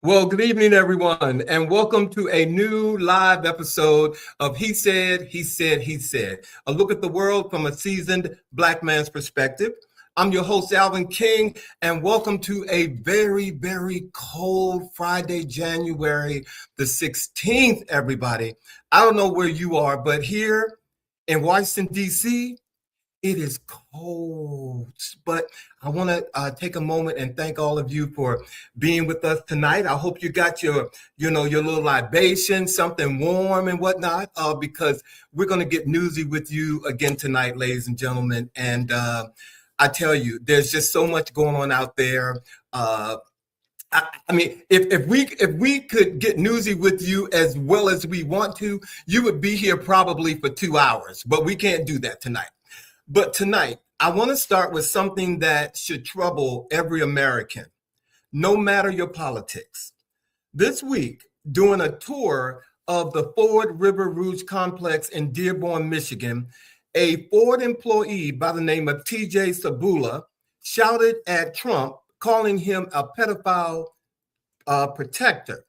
Well, good evening, everyone, and welcome to a new live episode of He Said, He Said, He Said, a look at the world from a seasoned Black man's perspective. I'm your host, Alvin King, and welcome to a very, very cold Friday, January the 16th, everybody. I don't know where you are, but here in Washington, D.C., it is cold, but I want to take a moment and thank all of you for being with us tonight. I hope you got your little libation, something warm and whatnot, because we're going to get newsy with you again tonight, ladies and gentlemen. And I tell you, there's just so much going on out there. I mean, if we could get newsy with you as well as we want to, you would be here probably for 2 hours, but we can't do that tonight. But tonight, I want to start with something that should trouble every American, no matter your politics. This week, during a tour of the Ford River Rouge complex in Dearborn, Michigan, a Ford employee by the name of TJ Sabula shouted at Trump, calling him a pedophile protector.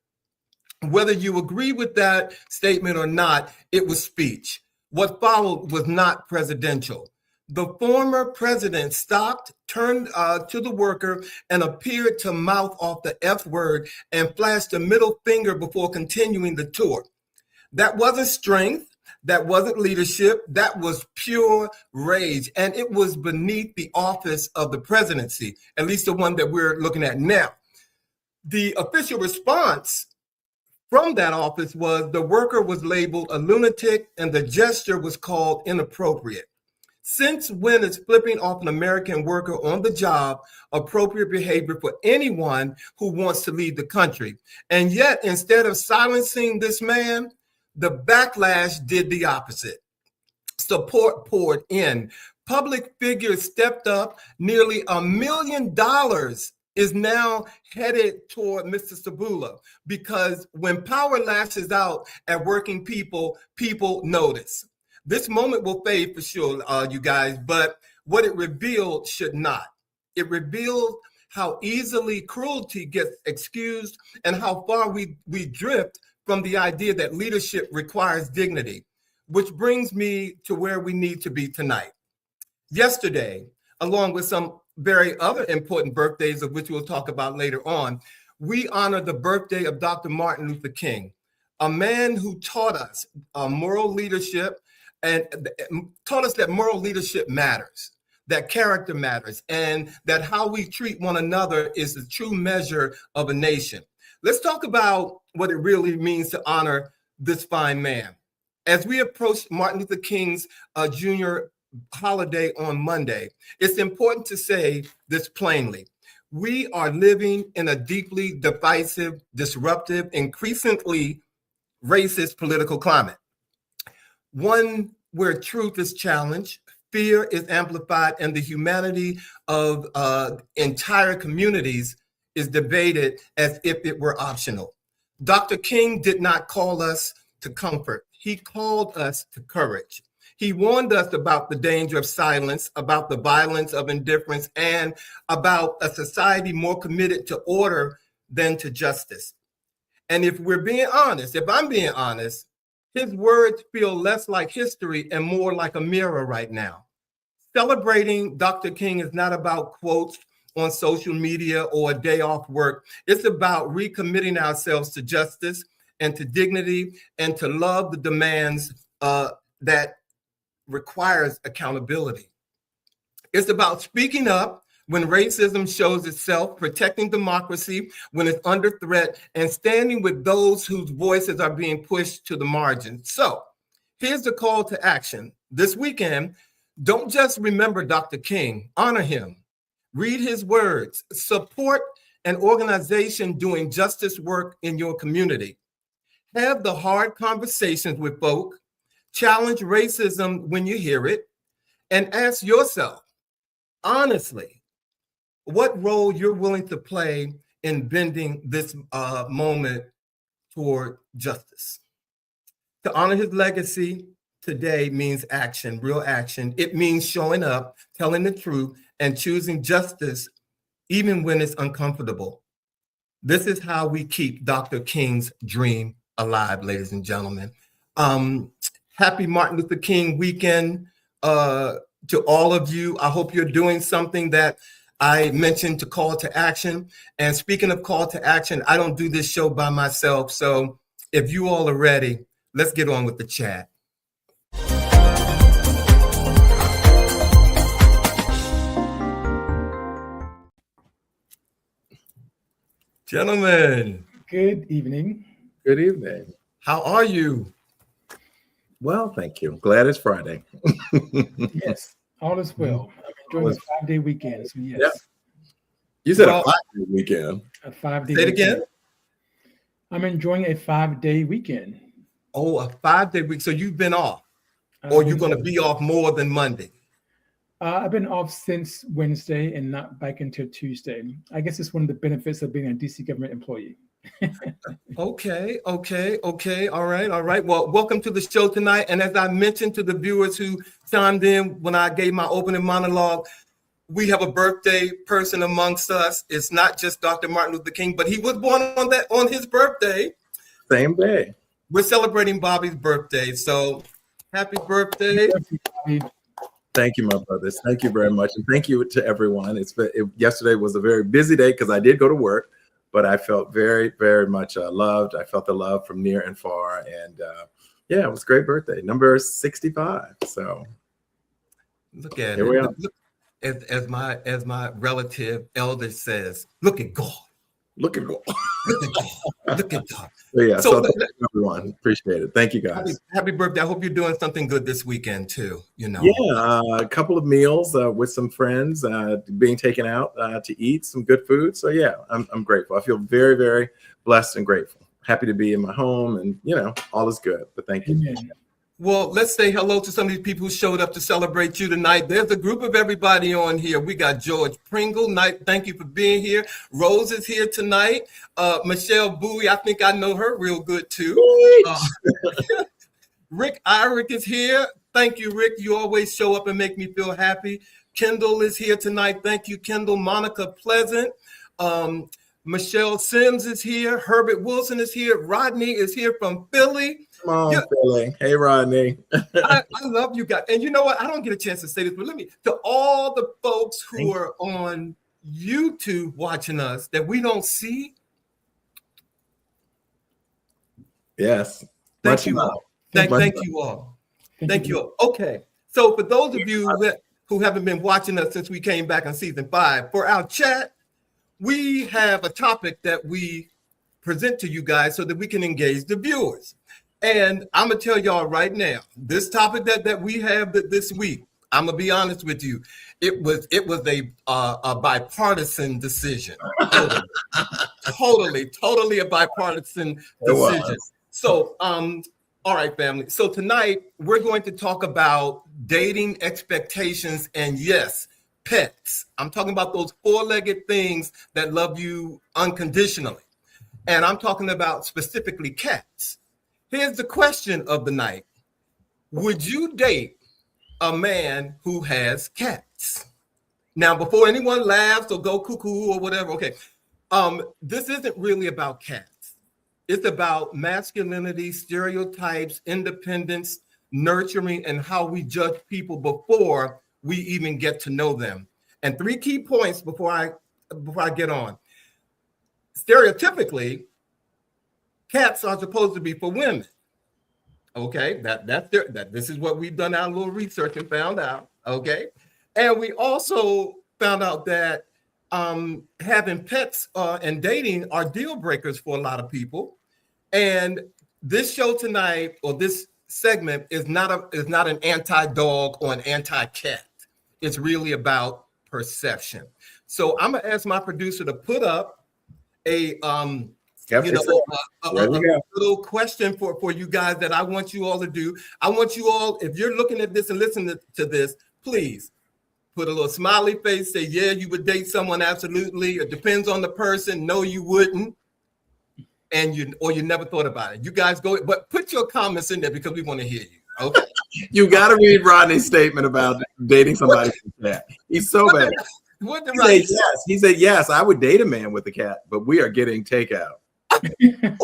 Whether you agree with that statement or not, it was speech. What followed was not presidential. The former president stopped, turned to the worker, and appeared to mouth off the F word and flashed a middle finger before continuing the tour. That wasn't strength. That wasn't leadership. That was pure rage. And it was beneath the office of the presidency, at least the one that we're looking at now. The official response from that office was the worker was labeled a lunatic and the gesture was called inappropriate. Since when is flipping off an American worker on the job appropriate behavior for anyone who wants to lead the country? And yet, instead of silencing this man, the backlash did the opposite. Support poured in. Public figures stepped up. Nearly $1 million is now headed toward Mr. Sabula, because when power lashes out at working people, people notice. This moment will fade for sure, you guys, but what it revealed should not. It revealed how easily cruelty gets excused and how far we drift from the idea that leadership requires dignity, which brings me to where we need to be tonight. Yesterday, along with some very other important birthdays of which we'll talk about later on, we honor the birthday of Dr. Martin Luther King, a man who taught us moral leadership, and taught us that moral leadership matters, that character matters, and that how we treat one another is the true measure of a nation. Let's talk about what it really means to honor this fine man. As we approach Martin Luther King's Jr. holiday on Monday, it's important to say this plainly. We are living in a deeply divisive, disruptive, increasingly racist political climate. One where truth is challenged, fear is amplified, and the humanity of entire communities is debated as if it were optional. Dr. King did not call us to comfort. He called us to courage. He warned us about the danger of silence, about the violence of indifference, and about a society more committed to order than to justice. And if we're being honest, if I'm being honest, his words feel less like history and more like a mirror right now. Celebrating Dr. King is not about quotes on social media or a day off work. It's about recommitting ourselves to justice and to dignity and to love the demands that requires accountability. It's about speaking up when racism shows itself, protecting democracy when it's under threat, and standing with those whose voices are being pushed to the margins. So here's the call to action. This weekend, don't just remember Dr. King, honor him. Read his words, support an organization doing justice work in your community. Have the hard conversations with folk, challenge racism when you hear it, and ask yourself, honestly, what role you're willing to play in bending this moment toward justice. To honor his legacy today means action, real action. It means showing up, telling the truth, and choosing justice even when it's uncomfortable. This is how we keep Dr. King's dream alive, ladies and gentlemen. Happy Martin Luther King weekend to all of you. I hope you're doing something that I mentioned to call to action. And speaking of call to action, I don't do this show by myself. So if you all are ready, let's get on with the chat. Gentlemen. Good evening. Good evening. How are you? Well, thank you. Glad it's Friday. Yes, all is well. I'm enjoying a 5-day weekend. So yes. Yeah. You said a 5-day weekend. A 5-day Say it weekend. again. I'm enjoying a 5-day weekend. Oh, a 5-day week. So you've been off, or you're going to be off more than Monday? I've been off since Wednesday and not back until Tuesday. I guess it's one of the benefits of being a DC government employee. Okay. All right. Well, welcome to the show tonight. And as I mentioned to the viewers who chimed in when I gave my opening monologue, we have a birthday person amongst us. It's not just Dr. Martin Luther King, but he was born on his birthday. Same day. We're celebrating Bobby's birthday. So happy birthday. Thank you, my brothers. Thank you very much. And thank you to everyone. Yesterday was a very busy day because I did go to work, but I felt very, very much loved. I felt the love from near and far. And yeah, it was a great birthday. Number 65. So look at here it. we are. Look, as my relative elder says, look at God. Look at God. Look at God. Look at God. So thank you, everyone. Appreciate it. Thank you, guys. Happy birthday. I hope you're doing something good this weekend too. Yeah, a couple of meals with some friends, being taken out to eat some good food. So yeah, I'm grateful. I feel very, very blessed and grateful. Happy to be in my home, and all is good. But thank you. Amen. Well, let's say hello to some of these people who showed up to celebrate you tonight. There's a group of everybody on here. We got George Pringle. Thank you for being here. Rose is here tonight. Michelle Bowie, I think I know her real good too. Rick Irick is here. Thank you, Rick. You always show up and make me feel happy. Kendall is here tonight. Thank you, Kendall. Monica Pleasant. Michelle Sims is here. Herbert Wilson is here. Rodney is here from Philly. Come on, Philly. Hey, Rodney. I love you guys. And you know what? I don't get a chance to say this, but to all the folks who are on YouTube watching us that we don't see. Yes. Thank you all. Thank you all. Thank you all. Okay. So for those of you who haven't been watching us since we came back on season 5, for our chat, we have a topic that we present to you guys so that we can engage the viewers. And I'm going to tell y'all right now, this topic that we have this week, I'm going to be honest with you, it was a bipartisan decision. Totally a bipartisan decision. So, all right, family. So tonight we're going to talk about dating expectations and yes, pets. I'm talking about those 4-legged things that love you unconditionally. And I'm talking about specifically cats. Here's the question of the night. Would you date a man who has cats? Now, before anyone laughs or go cuckoo or whatever, okay. This isn't really about cats. It's about masculinity, stereotypes, independence, nurturing, and how we judge people before we even get to know them. And 3 key points before I get on. Stereotypically, cats are supposed to be for women. Okay, this is what we've done our little research and found out. Okay, and we also found out that having pets and dating are deal breakers for a lot of people. And this show tonight, or this segment, is not an anti-dog or an anti-cat. It's really about perception. So I'm gonna ask my producer to put up a little question for you guys that I want you all to do. I want you all, if you're looking at this and listening to this, please put a little smiley face, say, yeah, you would date someone, absolutely. It depends on the person. No, you wouldn't. And you never thought about it. You guys go, but put your comments in there because we want to hear you. Okay. You got to read Rodney's statement about dating somebody like that. He's so bad. What the He right? said yes. He said yes. I would date a man with a cat, but we are getting takeout. And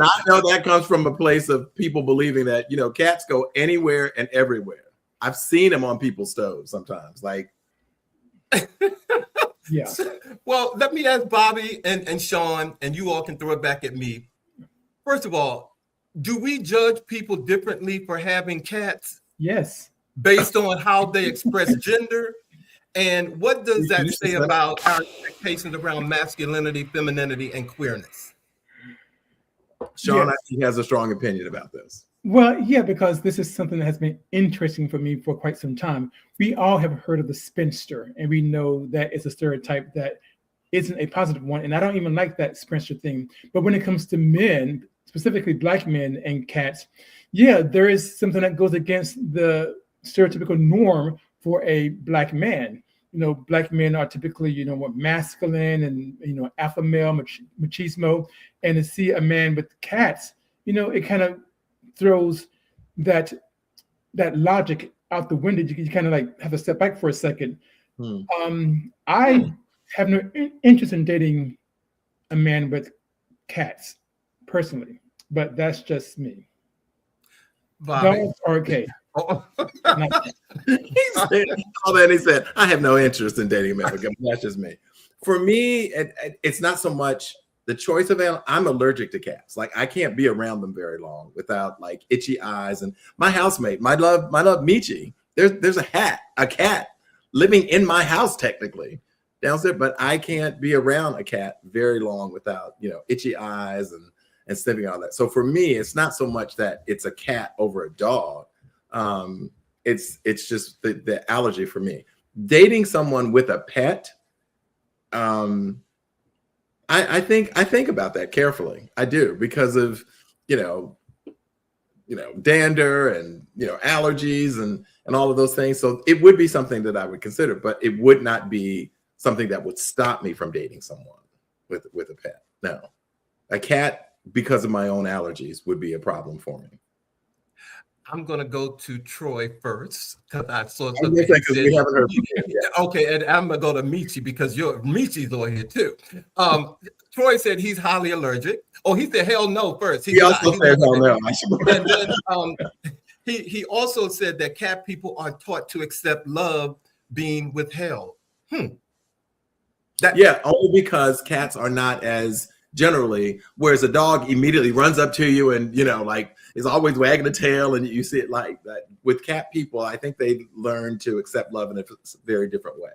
I know that comes from a place of people believing that, you know, cats go anywhere and everywhere. I've seen them on people's stoves sometimes. Like, Yeah. Well, let me ask Bobby and Shawn, and you all can throw it back at me. First of all, do we judge people differently for having cats Yes. based on how they express gender? And what does that say about our expectations around masculinity, femininity, and queerness? Shawn, Yes. I think, has a strong opinion about this. Well, yeah, because this is something that has been interesting for me for quite some time. We all have heard of the spinster, and we know that it's a stereotype that isn't a positive one. And I don't even like that spinster thing. But when it comes to men, specifically Black men and cats, yeah, there is something that goes against the stereotypical norm for a Black man. You know, Black men are typically, you know, what, masculine and, you know, alpha male, machismo. And to see a man with cats, you know, it kind of throws that logic out the window. You kind of like have to step back for a second. I have no interest in dating a man with cats personally, but that's just me. Bobby. Dogs are okay. He said, I have no interest in dating a man. That's just me. For me, it's not so much the choice of animal. I'm allergic to cats. Like, I can't be around them very long without like itchy eyes. And my housemate, my love Michi, there's a cat living in my house technically downstairs, but I can't be around a cat very long without, you know, itchy eyes and sniffing all that. So for me, it's not so much that it's a cat over a dog. It's just the allergy for me. Dating someone with a pet, I think about that carefully. I do, because of, you know, dander and, you know, allergies and all of those things. So it would be something that I would consider, but it would not be something that would stop me from dating someone with a pet. No, a cat, because of my own allergies, would be a problem for me. I'm going to go to Troy first because I saw something. Because we haven't heard from you yet. Okay, and I'm going to go to Michi because Michi's over here too. Troy said he's highly allergic. Oh, he said hell no first. He also said hell no. And then he also said that cat people are taught to accept love being withheld. Yeah, only because cats are not as generally, whereas a dog immediately runs up to you and, you know, like is always wagging the tail, and you see it like that. With cat people, I think they learn to accept love in a very different way.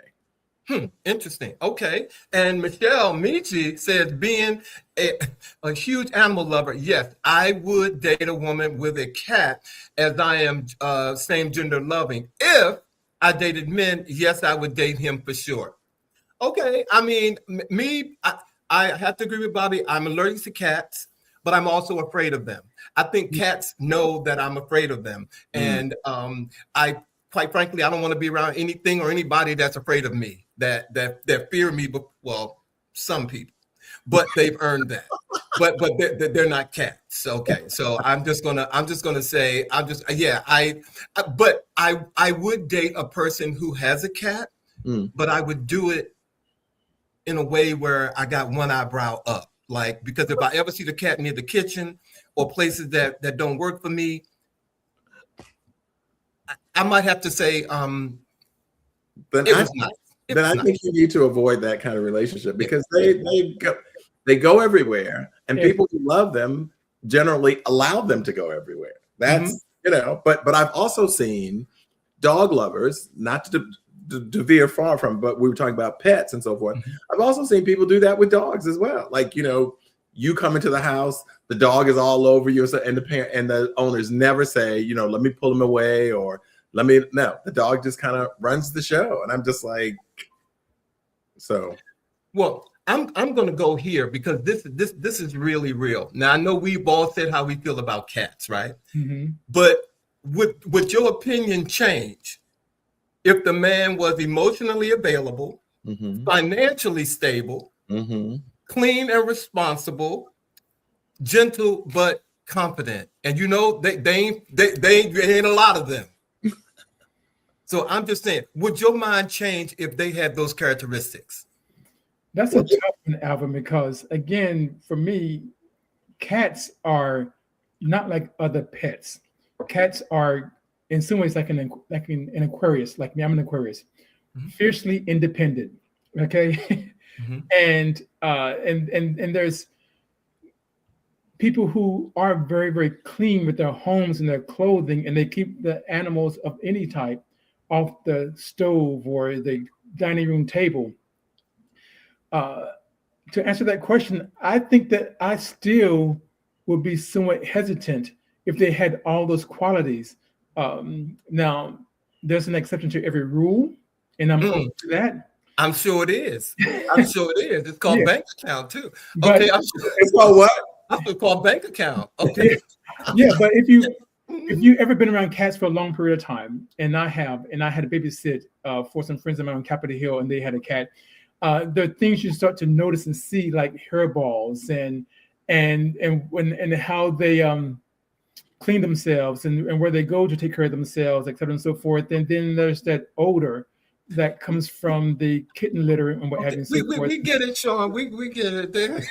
Interesting. Okay. And Michelle Michi says, being a huge animal lover, yes, I would date a woman with a cat, as I am same gender loving. If I dated men, yes, I would date him for sure. Okay. I mean, I have to agree with Bobby. I'm allergic to cats, but I'm also afraid of them. I think cats know that I'm afraid of them. And quite frankly, I don't want to be around anything or anybody that's afraid of me, that fear me. But, well, some people, but they've earned that. But they're not cats. Okay, so I'm just gonna say but I would date a person who has a cat, but I would do it in a way where I got one eyebrow up. Like, because if I ever see the cat near the kitchen or places that don't work for me, I might have to say, I think you need to avoid that kind of relationship, because they go everywhere, and people who love them generally allow them to go everywhere. That's you know, but I've also seen dog lovers, not to veer far from, but we were talking about pets and so forth. I've also seen people do that with dogs as well. Like, you know, you come into the house, the dog is all over you, and the parent and the owners never say, you know, let me pull him away, or no, the dog just kind of runs the show. And I'm just like, so. Well, I'm going to go here because this is really real. Now, I know we've all said how we feel about cats, right? But would your opinion change if the man was emotionally available, financially stable, clean and responsible, gentle but confident? And you know, they ain't a lot of them. So I'm just saying, would your mind change if they had those characteristics? That's a tough one, Alvin, because again, for me, cats are not like other pets. Cats are in some ways like an Aquarius, like me. I'm an Aquarius, fiercely independent. Okay, and there's people who are very, very clean with their homes and their clothing, and they keep the animals of any type off the stove or the dining room table. To answer that question, I think that I still would be somewhat hesitant if they had all those qualities. Now, there's an exception to every rule, and I'm open to that. I'm sure it is. I'm sure it is. It's called bank account too. But, okay, I'm sure it's called what? It's called bank account. Okay. Yeah, but if you ever been around cats for a long period of time, and I have, and I had to babysit for some friends of mine on Capitol Hill, and they had a cat. There are things you start to notice and see, like hairballs and how they clean themselves and where they go to take care of themselves, et cetera and so forth. And then there's that odor that comes from the kitten litter and what have you. We get it, Shawn. We get it there.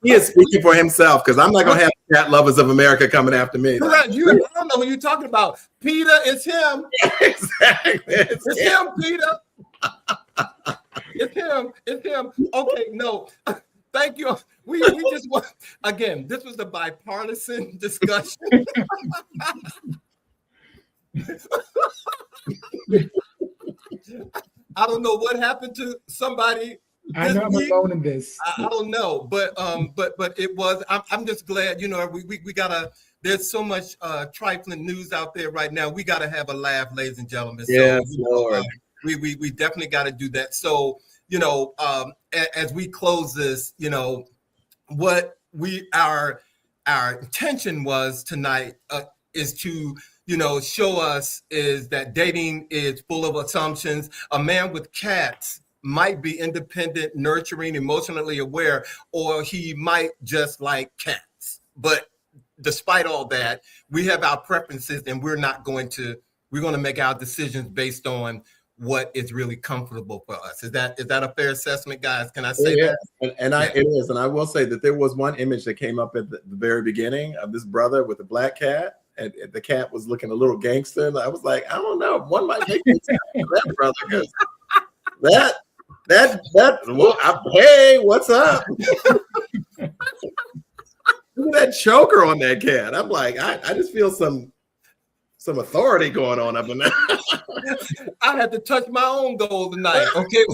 He is speaking for himself, because I'm not going to have cat lovers of America coming after me. Correct. I don't know who you're talking about. Peter, it's him. Exactly. It's him, Peter. It's him. Okay, no. Thank you. We just want, again, this was a bipartisan discussion. I don't know what happened to somebody. I know I'm alone in this. I don't know, but it was. I'm just glad. We gotta. There's so much trifling news out there right now. We gotta have a laugh, ladies and gentlemen. Yes, so, Lord. We definitely got to do that. So as we close this, what our intention was tonight is to show us is that dating is full of assumptions. A man with cats might be independent, nurturing, emotionally aware, or he might just like cats. But despite all that, we have our preferences, and we're going to make our decisions based on what is really comfortable for us. Is that a fair assessment, guys? Can I say that? It is. And I will say that there was one image that came up at the very beginning of this brother with a black cat, and the cat was looking a little gangster. And I was like, I don't know, one might make me that brother, because hey, what's up? Look at that choker on that cat. I'm like, I just feel some authority going on up in there. I had to touch my own goal tonight. Okay.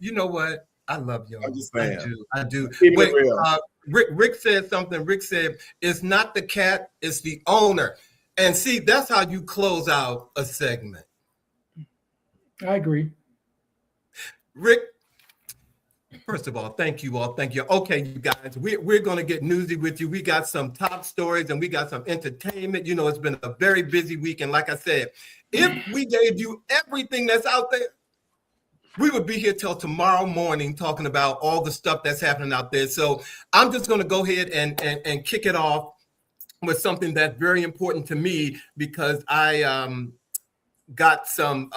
You know what? I love y'all. I'm just saying. I do. Keep Wait, it real. Rick said something. Rick said, it's not the cat, it's the owner. And see, that's how you close out a segment. I agree. Rick, first of all, thank you all. Thank you. Okay, you guys, we're going to get newsy with you. We got some top stories and we got some entertainment. It's been a very busy week. And like I said, if we gave you everything that's out there, we would be here till tomorrow morning talking about all the stuff that's happening out there. So I'm just going to go ahead and kick it off with something that's very important to me, because I got some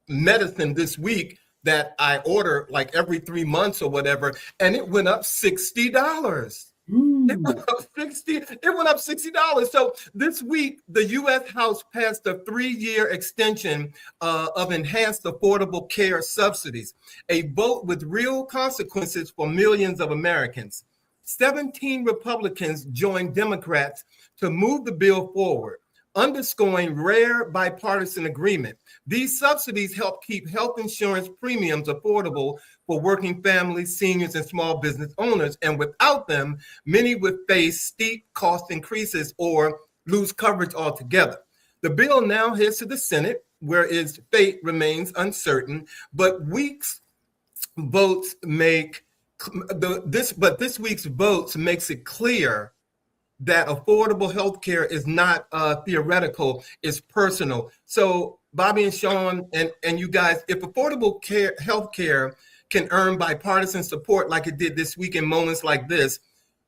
medicine this week that I order like every 3 months or whatever, and it went up $60. It went up $60. So this week, the U.S. House passed a 3-year extension of enhanced affordable care subsidies, a vote with real consequences for millions of Americans. 17 Republicans joined Democrats to move the bill forward, underscoring rare bipartisan agreement. These subsidies help keep health insurance premiums affordable for working families, seniors, and small business owners. And without them, many would face steep cost increases or lose coverage altogether. The bill now heads to the Senate, where its fate remains uncertain. But this week's votes makes it clear that affordable health care is not theoretical, it's personal. So Bobby and Shawn and you guys, if affordable health care can earn bipartisan support like it did this week in moments like this,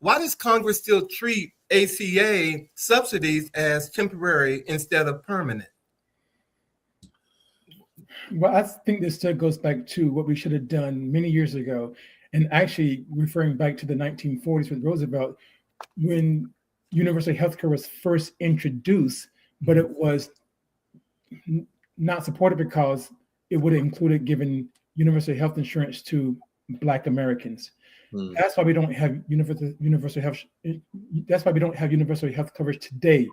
why does Congress still treat ACA subsidies as temporary instead of permanent? Well, I think this still goes back to what we should have done many years ago, and actually referring back to the 1940s with Roosevelt, when universal health care was first introduced, but it was not supported because it would have included giving universal health insurance to Black Americans. That's why we don't have universal health. That's why we don't have universal health coverage today.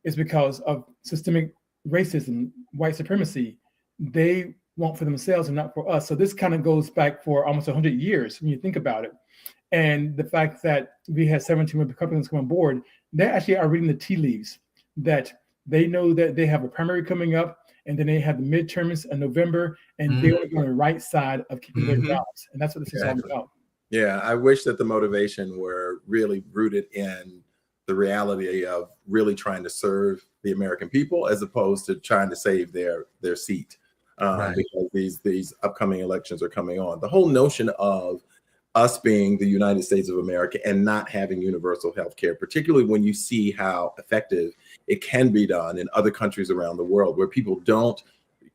It's because of systemic racism, white supremacy. They want for themselves and not for us. So this kind of goes back for almost 100 years when you think about it. And the fact that we had 17 Republicans come on board, they actually are reading the tea leaves, that they know that they have a primary coming up, and then they have the midterms in November, and they're on the right side of keeping their jobs. And that's what this is all about. Yeah, I wish that the motivation were really rooted in the reality of really trying to serve the American people as opposed to trying to save their seat. Because these upcoming elections are coming on. The whole notion of us being the United States of America and not having universal health care, particularly when you see how effective it can be done in other countries around the world, where people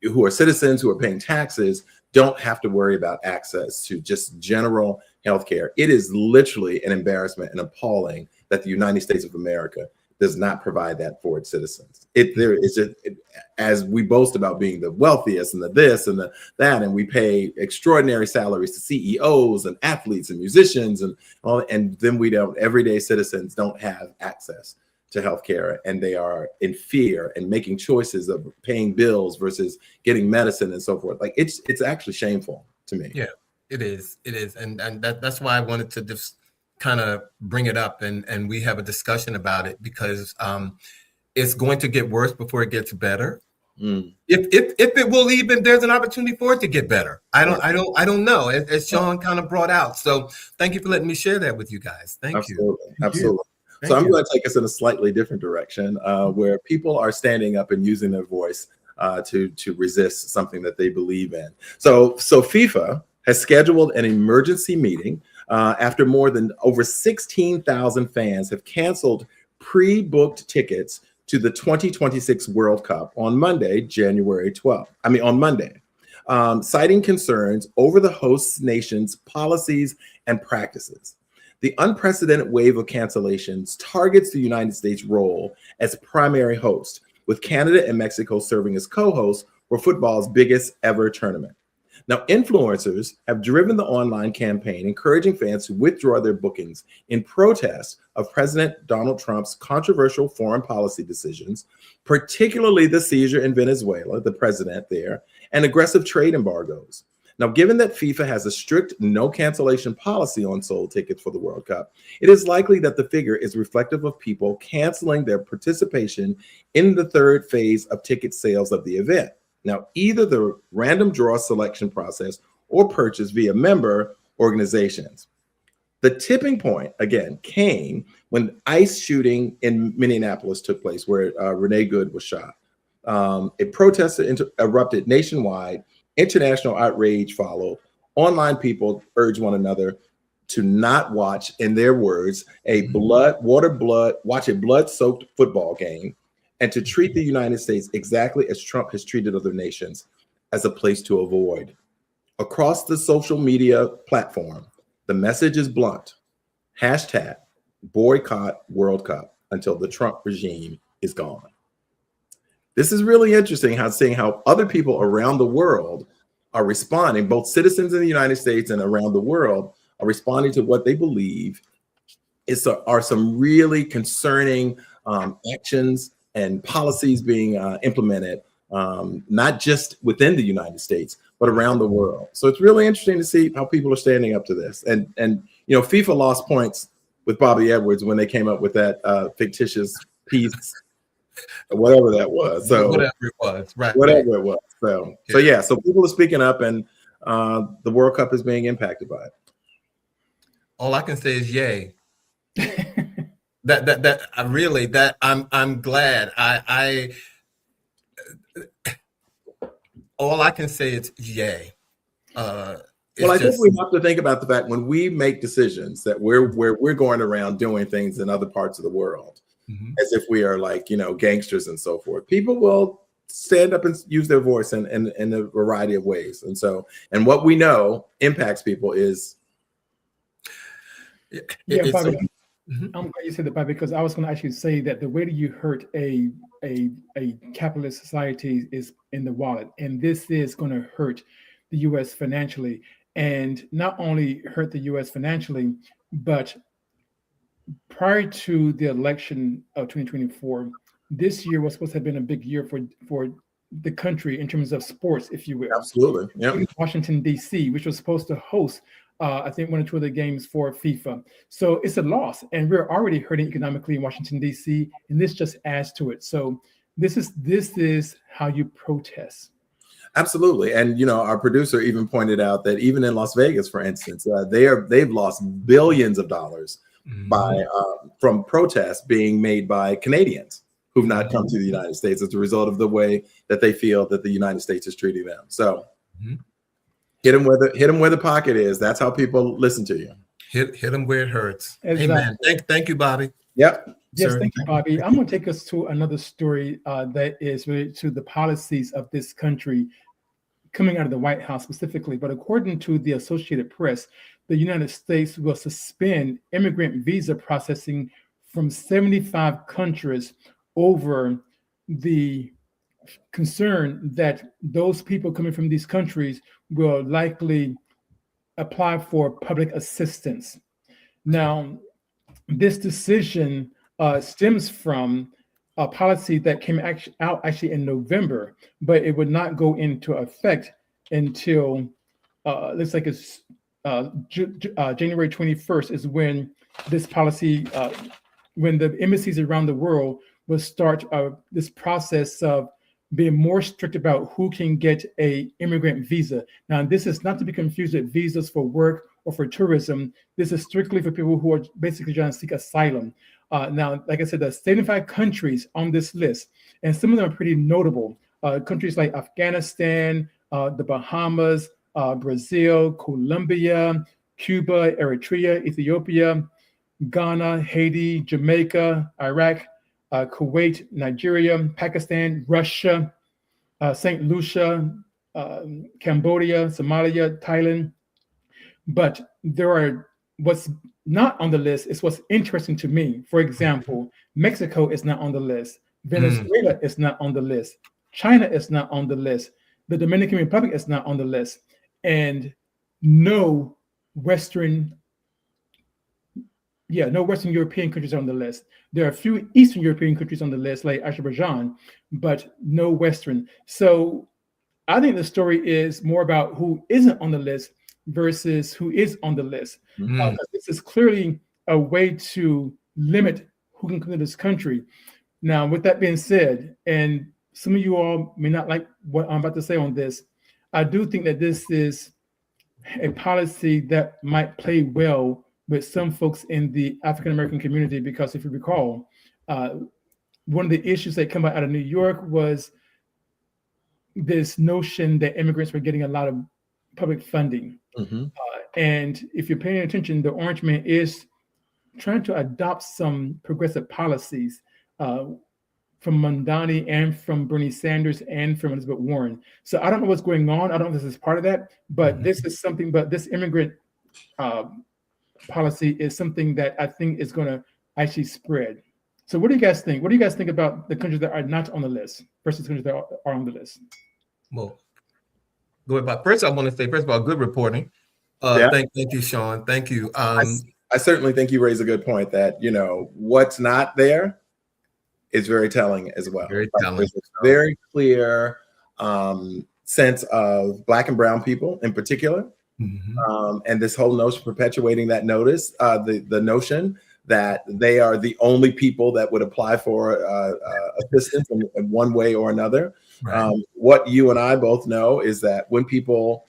who are citizens, who are paying taxes, don't have to worry about access to just general health care. It is literally an embarrassment and appalling that the United States of America does not provide that for its citizens. As we boast about being the wealthiest and the this and the that, and we pay extraordinary salaries to CEOs and athletes and musicians and all, and then everyday citizens don't have access to healthcare, and they are in fear and making choices of paying bills versus getting medicine and so forth. Like it's actually shameful to me. Yeah, it is, and that's why I wanted to just kind of bring it up and we have a discussion about it, because it's going to get worse before it gets better. If it will even, there's an opportunity for it to get better. I don't know, as Shawn kind of brought out. So thank you for letting me share that with you guys. Thank you. Absolutely. So I'm going to take us in a slightly different direction, where people are standing up and using their voice to resist something that they believe in. So FIFA has scheduled an emergency meeting after more than over 16,000 fans have canceled pre-booked tickets to the 2026 World Cup on Monday, January 12th. On Monday, citing concerns over the host nation's policies and practices. The unprecedented wave of cancellations targets the United States' role as primary host, with Canada and Mexico serving as co-hosts for football's biggest ever tournament. Now, influencers have driven the online campaign, encouraging fans to withdraw their bookings in protest of President Donald Trump's controversial foreign policy decisions, particularly the seizure in Venezuela, the president there, and aggressive trade embargoes. Now, given that FIFA has a strict no cancellation policy on sold tickets for the World Cup, it is likely that the figure is reflective of people canceling their participation in the third phase of ticket sales of the event. Now, either the random draw selection process or purchase via member organizations. The tipping point, again, came when ICE shooting in Minneapolis took place, where Renee Good was shot. A protest erupted nationwide. International outrage followed. Online people urged one another to not watch, in their words, watch a blood-soaked football game, and to treat the United States exactly as Trump has treated other nations, as a place to avoid. Across the social media platform, the message is blunt. Hashtag boycott World Cup until the Trump regime is gone. This is really interesting, seeing how other people around the world are responding. Both citizens in the United States and around the world are responding to what they believe are some really concerning actions and policies being implemented, not just within the United States, but around the world. So it's really interesting to see how people are standing up to this. And FIFA lost points with Bobby Edwards when they came up with that fictitious piece, whatever that was. So whatever it was, right? Whatever it was. So people are speaking up, and the World Cup is being impacted by it. All I can say is yay. I'm glad. All I can say is yay. Well, I think we have to think about the fact when we make decisions that we're going around doing things in other parts of the world as if we are like, gangsters and so forth. People will stand up and use their voice in a variety of ways. And what we know impacts people is. Bobby, I'm glad you said that, Bobby, because I was going to actually say that the way that you hurt a capitalist society is in the wallet. And this is going to hurt the U.S. financially. And not only hurt the U.S. financially, but prior to the election of 2024, this year was supposed to have been a big year for the country in terms of sports, if you will. Absolutely. Yeah. Washington, D.C., which was supposed to host, I think, one or two of the games for FIFA. So it's a loss. And we're already hurting economically in Washington, D.C., and this just adds to it. So this is how you protest. Absolutely. And, our producer even pointed out that even in Las Vegas, for instance, they've lost billions of dollars from protests being made by Canadians who've not come to the United States as a result of the way that they feel that the United States is treating them. So hit them where the pocket is. That's how people listen to you. Hit them where it hurts. Exactly. Amen. Thank you, Bobby. Yep. Yes, thank you, Bobby. I'm going to take us to another story that is related to the policies of this country coming out of the White House specifically. But according to the Associated Press, the United States will suspend immigrant visa processing from 75 countries over the concern that those people coming from these countries will likely apply for public assistance. Now, this decision stems from a policy that came out actually in November, but it would not go into effect until looks like it's January 21st is when this policy, when the embassies around the world will start this process of being more strict about who can get a immigrant visa. Now, this is not to be confused with visas for work or for tourism. This is strictly for people who are basically trying to seek asylum. Now, like I said, there's 75 countries on this list, and some of them are pretty notable. Countries like Afghanistan, the Bahamas, Brazil, Colombia, Cuba, Eritrea, Ethiopia, Ghana, Haiti, Jamaica, Iraq, Kuwait, Nigeria, Pakistan, Russia, St. Lucia, Cambodia, Somalia, Thailand. But there are what's not on the list is what's interesting to me. For example, Mexico is not on the list. Venezuela is not on the list. China is not on the list. The Dominican Republic is not on the list. And no Western European countries are on the list. There are a few Eastern European countries on the list, like Azerbaijan, but no Western. So I think the story is more about who isn't on the list versus who is on the list. This is clearly a way to limit who can come to this country. Now, with that being said, and some of you all may not like what I'm about to say on this, I do think that this is a policy that might play well with some folks in the African-American community, because if you recall, one of the issues that came out of New York was this notion that immigrants were getting a lot of public funding. And if you're paying attention, the Orange Man is trying to adopt some progressive policies from Mondani and from Bernie Sanders and from Elizabeth Warren. So I don't know what's going on. I don't know if this is part of that, but this is something, but this immigrant policy is something that I think is going to actually spread. So what do you guys think? What do you guys think about the countries that are not on the list versus countries that are on the list? Well, go ahead. But first, I want to say, first of all, good reporting. Thank you, Shawn. Thank you. I certainly think you raise a good point that, what's not there is very telling as well. Very telling. There's a very clear sense of Black and brown people in particular. And this whole notion, perpetuating that the notion that they are the only people that would apply for assistance in one way or another. Right. What you and I both know is that when people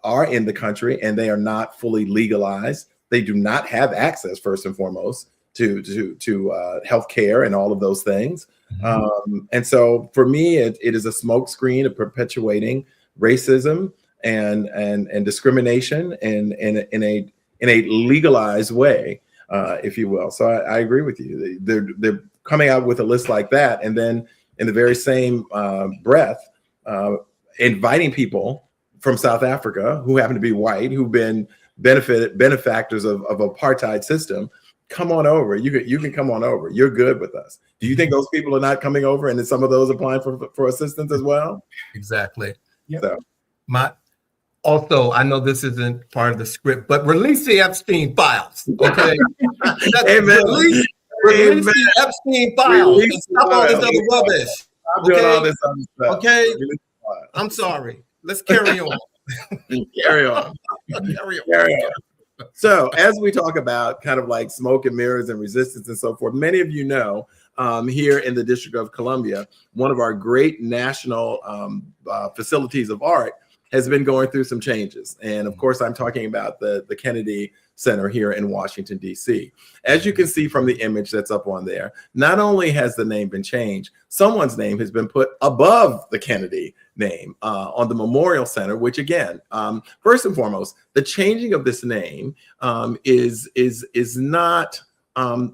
are in the country and they are not fully legalized, they do not have access, first and foremost, to health care and all of those things. And so for me, it is a smokescreen of perpetuating racism and discrimination in a legalized way, if you will. So I agree with you. They're coming out with a list like that, and then in the very same breath, inviting people from South Africa who happen to be white, who've been benefactors of apartheid system. Come on over. You can come on over. You're good with us. Do you think those people are not coming over, and then some of those applying for assistance as well? Exactly. Yep. So Also, I know this isn't part of the script, but release the Epstein files. Okay. Amen. Release the Epstein files and stop all this other rubbish. I'm doing all this other stuff. Okay. I'm sorry. Let's carry on. Carry on. Carry on. So as we talk about kind of like smoke and mirrors and resistance and so forth, many of you know here in the District of Columbia, one of our great national facilities of art has been going through some changes. And of course, I'm talking about the Kennedy Center here in Washington, D.C. As you can see from the image that's up on there, not only has the name been changed, someone's name has been put above the Kennedy name on the Memorial Center, which again, first and foremost, the changing of this name is not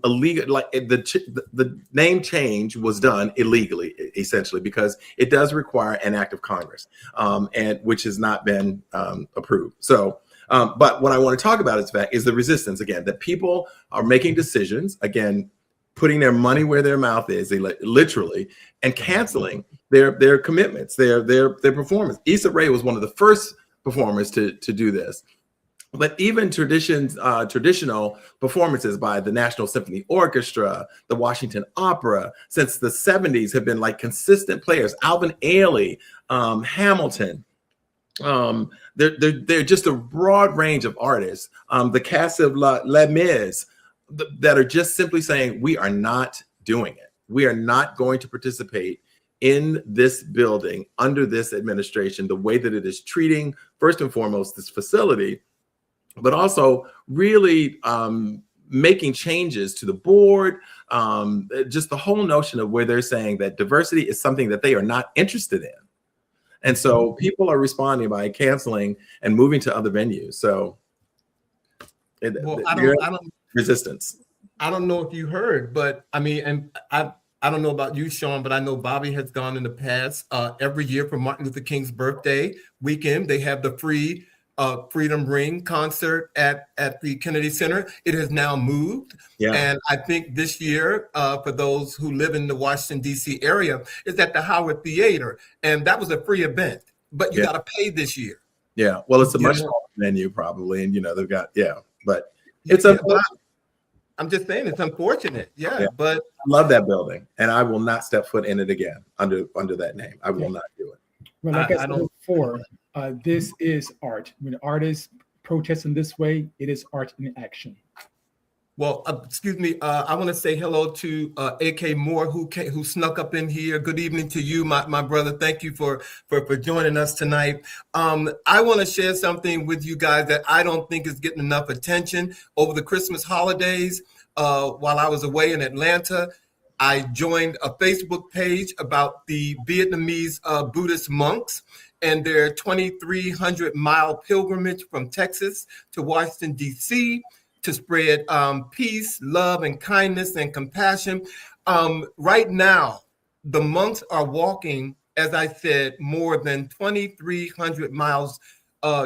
illegal. Like the name change was done illegally, essentially, because it does require an act of Congress, and which has not been approved. So, but what I want to talk about is the resistance again, that people are making decisions again, putting their money where their mouth is, literally, and canceling their commitments, their performance. Issa Rae was one of the first performers to do this. But even traditional performances by the National Symphony Orchestra, the Washington Opera, since the 70s have been like consistent players. Alvin Ailey, Hamilton. They're just a broad range of artists. The cast of Les Mis that are just simply saying, we are not doing it. We are not going to participate in this building under this administration, the way that it is treating, first and foremost, this facility, but also really making changes to the board, just the whole notion of where they're saying that diversity is something that they are not interested in. And so people are responding by canceling and moving to other venues. So resistance. I don't know if you heard, but I mean, and I don't know about you, Shawn, but I know Bobby has gone in the past. Every year for Martin Luther King's birthday weekend, they have the free Freedom Ring concert at the Kennedy Center. It has now moved. Yeah. And I think this year, for those who live in the Washington, D.C. area, is at the Howard Theater. And that was a free event, but you got to pay this year. Yeah. Well, it's a much smaller venue probably. And, they've got, but it's I'm just saying it's unfortunate. Yeah. But I love that building and I will not step foot in it again under that name. I will not do it. Well, like I said before, this is art. When artists protest in this way, it is art in action. Well, excuse me. I want to say hello to A.K. Moore, who snuck up in here. Good evening to you, my brother. Thank you for joining us tonight. I want to share something with you guys that I don't think is getting enough attention over the Christmas holidays. While I was away in Atlanta, I joined a Facebook page about the Vietnamese Buddhist monks and their 2,300-mile pilgrimage from Texas to Washington, D.C. to spread peace, love, and kindness and compassion. Right now, the monks are walking, as I said, more than 2,300 miles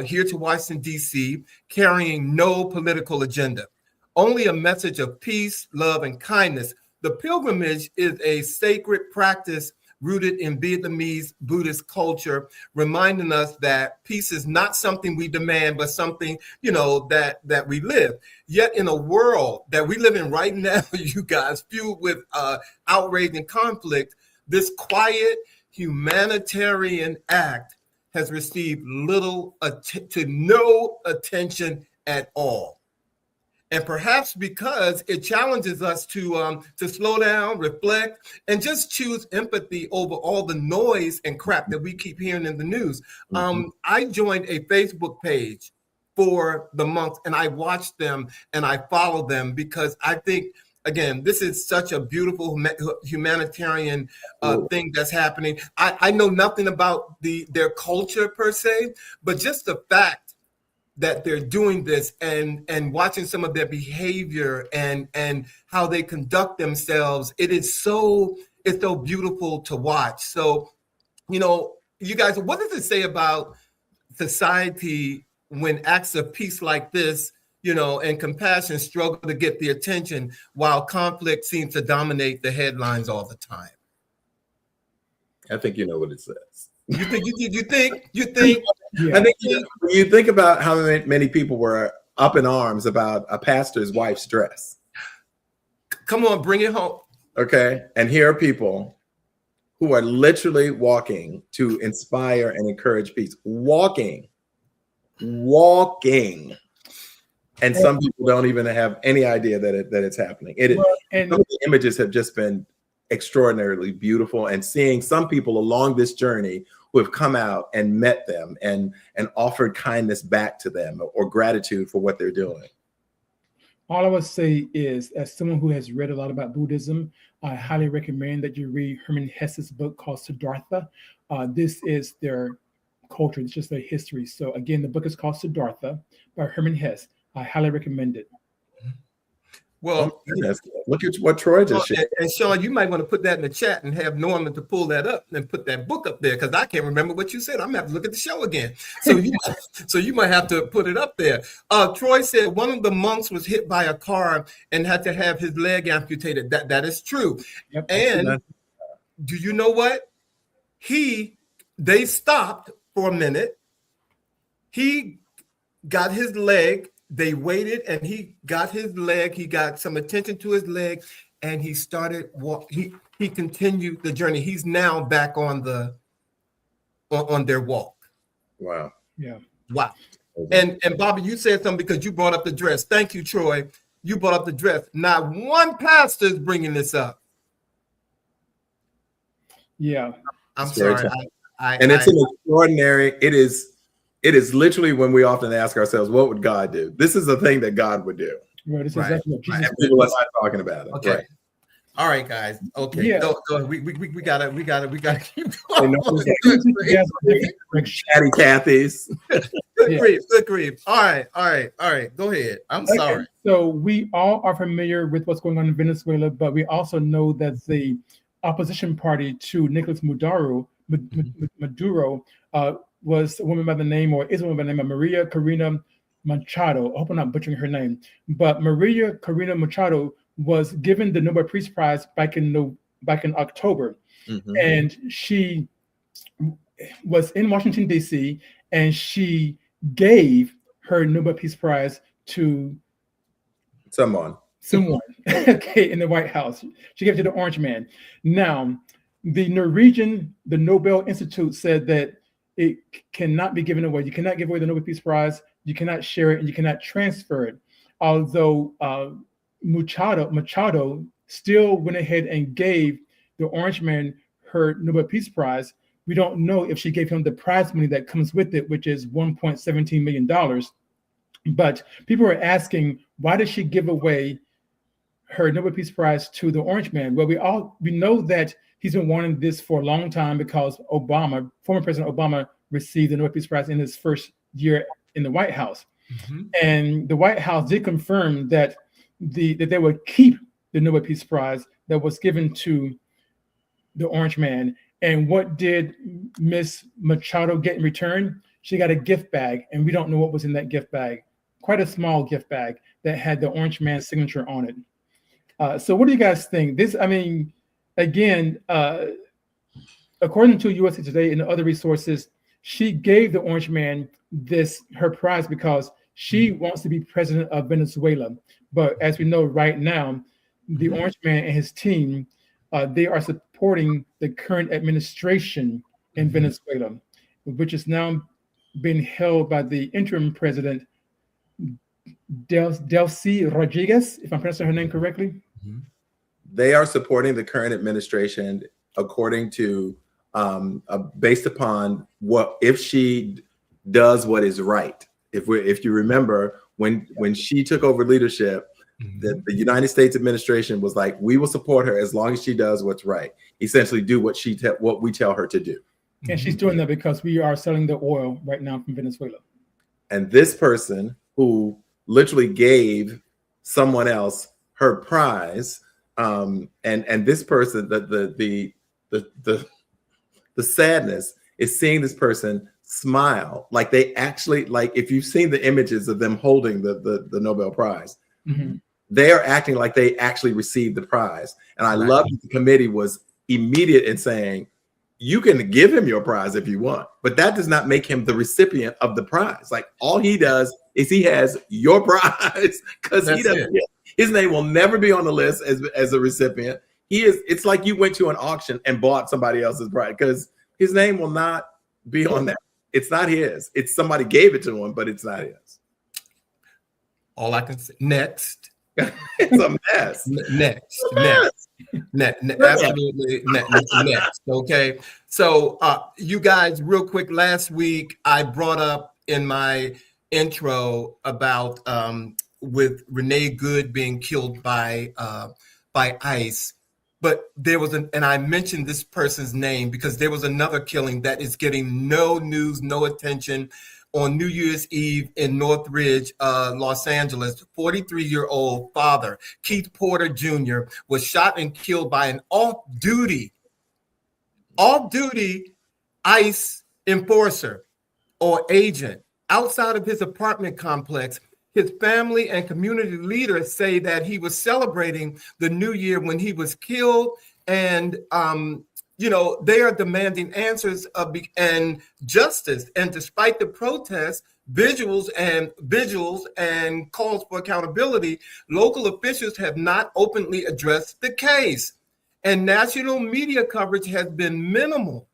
here to Washington, D.C., carrying no political agenda, only a message of peace, love, and kindness. The pilgrimage is a sacred practice rooted in Vietnamese Buddhist culture, reminding us that peace is not something we demand, but something, that we live. Yet in a world that we live in right now, you guys, fueled with outrage and conflict, this quiet humanitarian act has received little to no attention at all. And perhaps because it challenges us to slow down, reflect, and just choose empathy over all the noise and crap that we keep hearing in the news. I joined a Facebook page for the monks, and I watch them and I follow them because I think again, this is such a beautiful humanitarian thing that's happening. I know nothing about their culture per se, but just the fact that they're doing this and watching some of their behavior and how they conduct themselves, it's so beautiful to watch. So, you guys, what does it say about society when acts of peace like this, and compassion struggle to get the attention while conflict seems to dominate the headlines all the time? I think you know what it says. You think? Yeah. I think when you think about how many people were up in arms about a pastor's wife's dress. Come on, bring it home. Okay. And here are people who are literally walking to inspire and encourage peace. Walking. And some people don't even have any idea that it's happening. Some of the images have just been extraordinarily beautiful, and seeing some people along this journey who have come out and met them and offered kindness back to them or gratitude for what they're doing. All I would say is, as someone who has read a lot about Buddhism, I highly recommend that you read Hermann Hesse's book called Siddhartha. This is their culture, it's just their history. So again, the book is called Siddhartha by Hermann Hesse. I highly recommend it. Well, look at what Troy just shared. And Shawn, you might want to put that in the chat and have Norman to pull that up and put that book up there, because I can't remember what you said. I'm gonna have to look at the show again. So you might have to put it up there. Troy said one of the monks was hit by a car and had to have his leg amputated. That is true. Yep. And do you know what? They stopped for a minute. He got his leg. They waited, and he got his leg. He got some attention to his leg, and he started walking. He continued the journey. He's now back on their walk. Wow. Yeah. Wow. And Bobby, you said something because you brought up the dress. Thank you, Troy. You brought up the dress. Not one pastor is bringing this up. Yeah. I'm sorry. It's an extraordinary. It is literally when we often ask ourselves, what would God do? This is the thing that God would do. Right. This is exactly what Jesus did. People are not talking about it. Okay. Right. All right, guys. Okay. Yeah. Go. We gotta keep going. Chatty Cathy's. Good grief. All right. Go ahead. I'm sorry. So we all are familiar with what's going on in Venezuela, but we also know that the opposition party to Nicolas Maduro was a woman by the name, or is a woman by the name of Maria Corina Machado. I hope I'm not butchering her name, but Maria Corina Machado was given the Nobel Peace Prize back in October, and she was in Washington D.C. and she gave her Nobel Peace Prize to someone. Okay, in the White House. She gave it to the Orange Man. Now, the Nobel Institute said that it cannot be given away. You cannot give away the Nobel Peace Prize. You cannot share it, and you cannot transfer it. Although Machado still went ahead and gave the Orange Man her Nobel Peace Prize. We don't know if she gave him the prize money that comes with it, which is $1.17 million. But people are asking, why did she give away her Nobel Peace Prize to the Orange Man? Well, we know that he's been wanting this for a long time because former President Obama received the Nobel Peace Prize in his first year in the White House. And the White House did confirm that they would keep the Nobel Peace Prize that was given to the Orange Man. And what did Miss Machado get in return? She got a gift bag, and we don't know what was in that gift bag. Quite a small gift bag that had the Orange Man's signature on it. So what do you guys think? Again, according to USA Today and other resources, she gave the Orange Man her prize because she wants to be president of Venezuela. But as we know right now, the Orange Man and his team, they are supporting the current administration in Venezuela, which is now being held by the interim president, Delcy Rodriguez, if I'm pronouncing her name correctly. They are supporting the current administration according to based upon if she does what is right. If you remember, when she took over leadership, The United States administration was like, we will support her as long as she does what's right. Essentially, do what we tell her to do. And she's doing that because we are selling the oil right now from Venezuela. And this person who literally gave someone else her prize, and this person, the sadness is seeing this person smile, like they actually, like if you've seen the images of them holding the Nobel Prize, they are acting like they actually received the prize. And I love that the committee was immediate in saying, you can give him your prize if you want, but that does not make him the recipient of the prize. Like all he does is he has your prize because he doesn't. His name will never be on the list as a recipient. It's like you went to an auction and bought somebody else's prize because his name will not be on that. It's not his. It's somebody gave it to him, but it's not his. All I can say. Next. It's a mess. Absolutely next. Okay. So you guys, real quick, last week I brought up in my intro about with Renee Good being killed by ICE. But there was and I mentioned this person's name because there was another killing that is getting no news, no attention. On New Year's Eve in Northridge, Los Angeles, 43-year-old father, Keith Porter Jr., was shot and killed by an off-duty ICE enforcer or agent outside of his apartment complex. His family and community leaders say that he was celebrating the new year when he was killed, and they are demanding answers and justice. And despite the protests, vigils and calls for accountability, local officials have not openly addressed the case. And national media coverage has been minimal,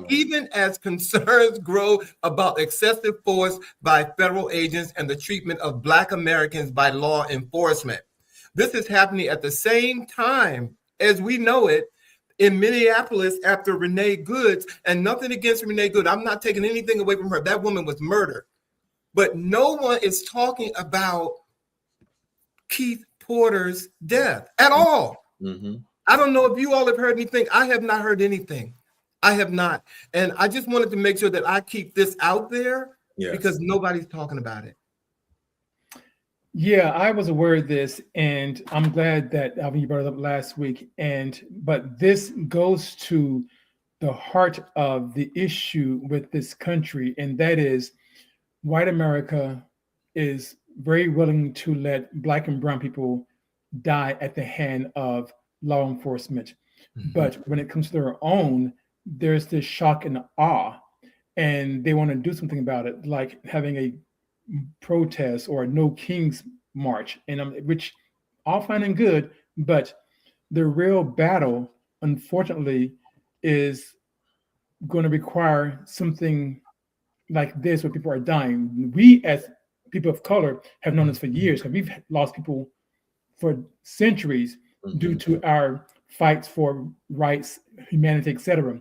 even as concerns grow about excessive force by federal agents and the treatment of Black Americans by law enforcement. This is happening at the same time as we know it in Minneapolis after Renee Good, and nothing against Renee Good. I'm not taking anything away from her. That woman was murdered. But no one is talking about Keith Porter's death at all. I don't know if you all have heard anything. I have not heard anything. I have not. And I just wanted to make sure that I keep this out there because nobody's talking about it. Yeah, I was aware of this, and I'm glad that Alvin, you brought it up last week. But this goes to the heart of the issue with this country, and that is white America is very willing to let Black and brown people die at the hand of law enforcement. But when it comes to their own, there's this shock and awe, and they want to do something about it, like having a protest or a No Kings march, and which all fine and good, but the real battle, unfortunately, is going to require something like this where people are dying. We as people of color have known this for years, because we've lost people for centuries due to our fights for rights, humanity, etc.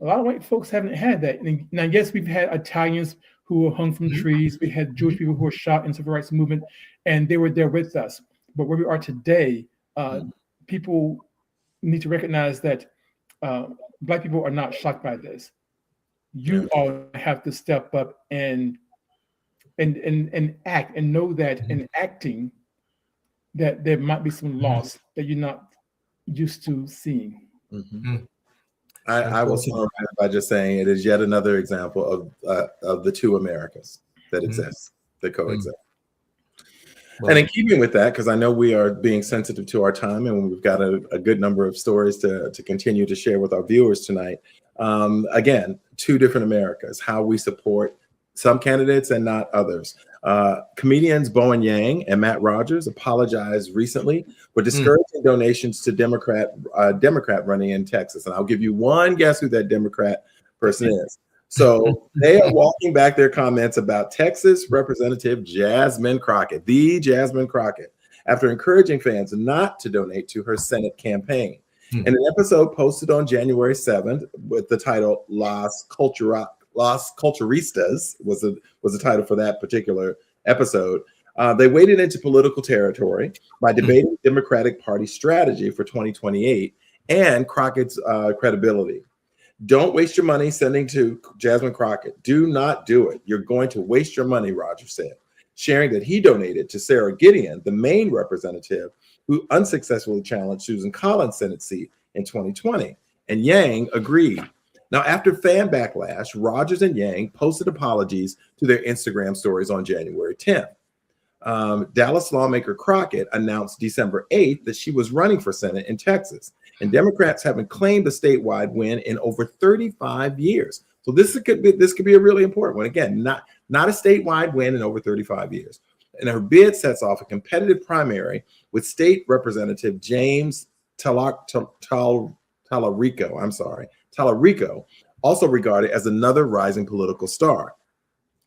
A lot of white folks haven't had that. And now, yes, we've had Italians who were hung from trees. We had Jewish people who were shot in the civil rights movement, and they were there with us. But where we are today, people need to recognize that Black people are not shocked by this. You all have to step up and act, and know that in acting, that there might be some loss that you're not used to seeing. I will summarize by just saying it is yet another example of the two Americas that exist, that coexist. Well, and in keeping with that, because I know we are being sensitive to our time, and we've got a good number of stories to continue to share with our viewers tonight. Again, two different Americas, how we support some candidates and not others. Comedians Bowen Yang and Matt Rogers apologized recently for discouraging donations to Democrat running in Texas. And I'll give you one guess who that Democrat person is. So they are walking back their comments about Texas Representative Jasmine Crockett, the Jasmine Crockett, after encouraging fans not to donate to her Senate campaign. In an episode posted on January 7th with the title Las Culturistas was the title for that particular episode. They waded into political territory by debating Democratic Party strategy for 2028 and Crockett's credibility. Don't waste your money sending to Jasmine Crockett. Do not do it. You're going to waste your money, Rogers said, sharing that he donated to Sarah Gideon, the Maine representative who unsuccessfully challenged Susan Collins' Senate seat in 2020. And Yang agreed. Now, after fan backlash, Rogers and Yang posted apologies to their Instagram stories on January 10th. Dallas lawmaker Crockett announced December 8th that she was running for Senate in Texas, and Democrats haven't claimed a statewide win in over 35 years. So this could be a really important one. Again, not a statewide win in over 35 years. And her bid sets off a competitive primary with State Representative James Tallarico, also regarded as another rising political star.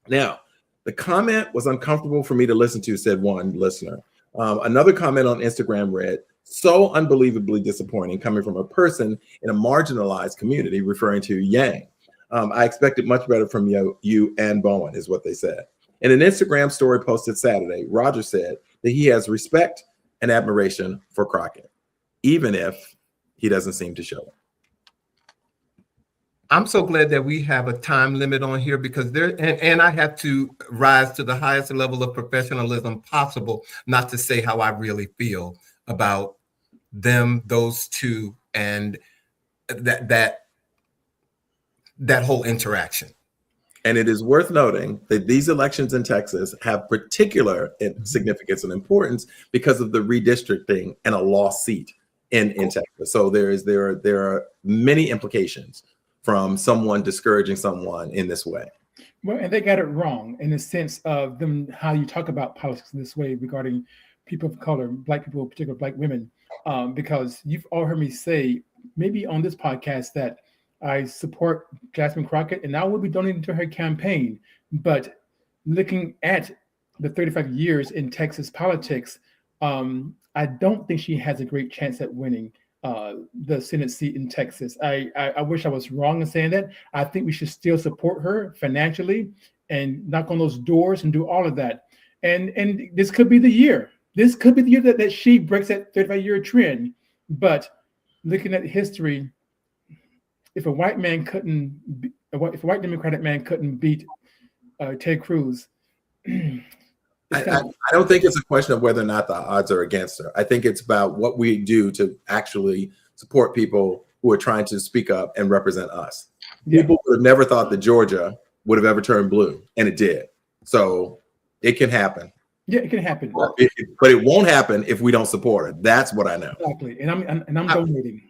Now, the comment was uncomfortable for me to listen to, said one listener. Another comment on Instagram read, so unbelievably disappointing coming from a person in a marginalized community, referring to Yang. I expected much better from you and Bowen, is what they said. In an Instagram story posted Saturday, Rogers said that he has respect and admiration for Crockett, even if he doesn't seem to show it. I'm so glad that we have a time limit on here because and I have to rise to the highest level of professionalism possible, not to say how I really feel about them, those two, and that whole interaction. And it is worth noting that these elections in Texas have particular significance and importance because of the redistricting and a lost seat in Texas. So there are many implications from someone discouraging someone in this way. Well, and they got it wrong in the sense of them, how you talk about politics in this way regarding people of color, Black people, particularly Black women, because you've all heard me say, maybe on this podcast, that I support Jasmine Crockett and I will be donating to her campaign. But looking at the 35 years in Texas politics, I don't think she has a great chance at winning the Senate seat in Texas. I wish I was wrong in saying that. I think we should still support her financially and knock on those doors and do all of that. And this could be the year. This could be the year that she breaks that 35-year trend. But looking at history, if a white Democratic man couldn't beat Ted Cruz, I don't think it's a question of whether or not the odds are against her. I think it's about what we do to actually support people who are trying to speak up and represent us. Yeah. People would have never thought that Georgia would have ever turned blue, and it did. So it can happen. Yeah, it can happen. But it won't happen if we don't support her. That's what I know. Exactly. And I'm donating.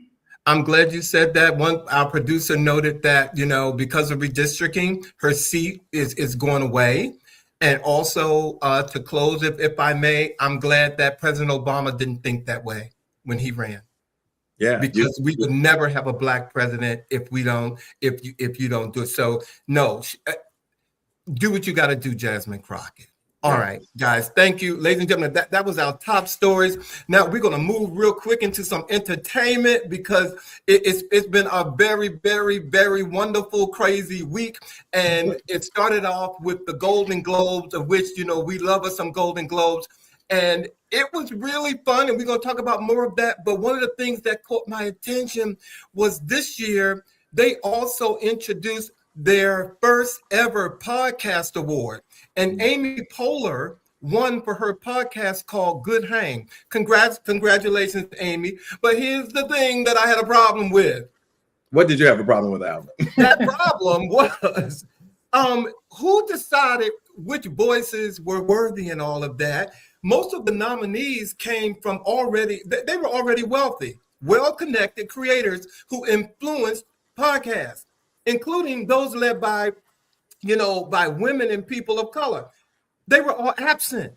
I'm glad you said that. Our producer noted that, because of redistricting, her seat is going away. And also to close, if I may, I'm glad that President Obama didn't think that way when he ran. Yeah, because we would never have a Black president if you don't do it. So no, do what you got to do, Jasmine Crockett. All right, guys, thank you. Ladies and gentlemen, that was our top stories. Now we're going to move real quick into some entertainment because it's been a very, very, very wonderful, crazy week. And it started off with the Golden Globes, of which, we love us some Golden Globes. And it was really fun, and we're going to talk about more of that. But one of the things that caught my attention was this year, they also introduced their first ever podcast award. And Amy Poehler won for her podcast called Good Hang. Congratulations, Amy. But here's the thing that I had a problem with. What did you have a problem with, Alvin? That problem was who decided which voices were worthy and all of that. Most of the nominees came from they were already wealthy, well-connected creators who influenced podcasts, including those led by women and people of color. They were all absent.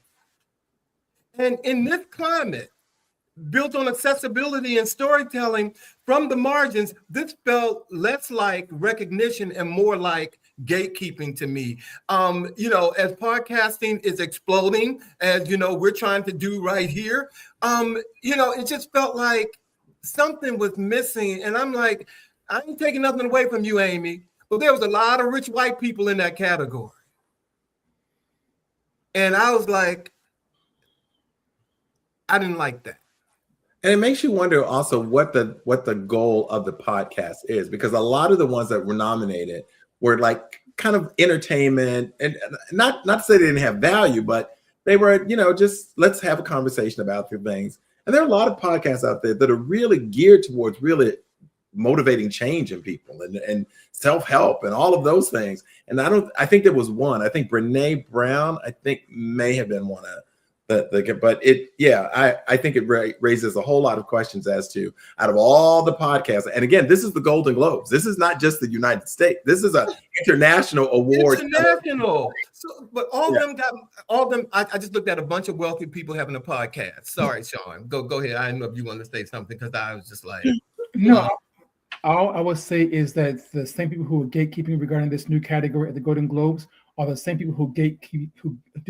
And in this climate, built on accessibility and storytelling from the margins, this felt less like recognition and more like gatekeeping to me. As podcasting is exploding, as we're trying to do right here, it just felt like something was missing. And I'm like, I ain't taking nothing away from you, Amy, but there was a lot of rich white people in that category. And I was like, I didn't like that. And it makes you wonder also what the goal of the podcast is, because a lot of the ones that were nominated were like kind of entertainment, and not to say they didn't have value, but they were, just let's have a conversation about the things. And there are a lot of podcasts out there that are really geared towards really motivating change in people and self-help and all of those things. And I think there was one, I think Brene Brown, I think may have been one of I think it raises a whole lot of questions as to, out of all the podcasts, and again, this is the Golden Globes. This is not just the United States. This is an international award. International. So, but all of them. I just looked at a bunch of wealthy people having a podcast. Sorry, Shawn. Go ahead. I didn't know if you wanted to say something, because I was just like, no. All I would say is that the same people who are gatekeeping regarding this new category at the Golden Globes are the same people who did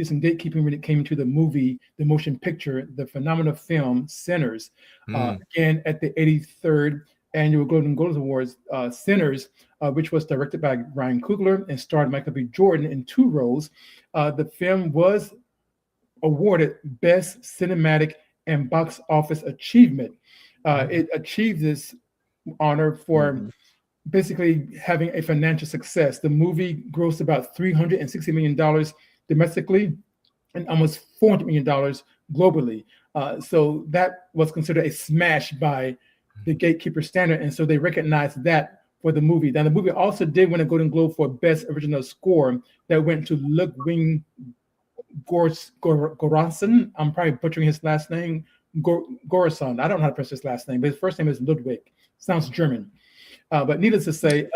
some gatekeeping when it came to the movie, the motion picture, the phenomenal film Sinners. Again, at the 83rd Annual Golden Globes Awards, Sinners, which was directed by Ryan Coogler and starred Michael B. Jordan in 2 roles. The film was awarded Best Cinematic and Box Office Achievement. It achieved this honor for basically having a financial success. The movie grossed about $360 million domestically and almost $400 million globally. So that was considered a smash by the gatekeeper standard. And so they recognized that for the movie. Now, the movie also did win a Golden Globe for Best Original Score that went to Ludwig Göransson. I'm probably butchering his last name. Göransson. I don't know how to pronounce his last name, but his first name is Ludwig. Sounds German. But needless to say,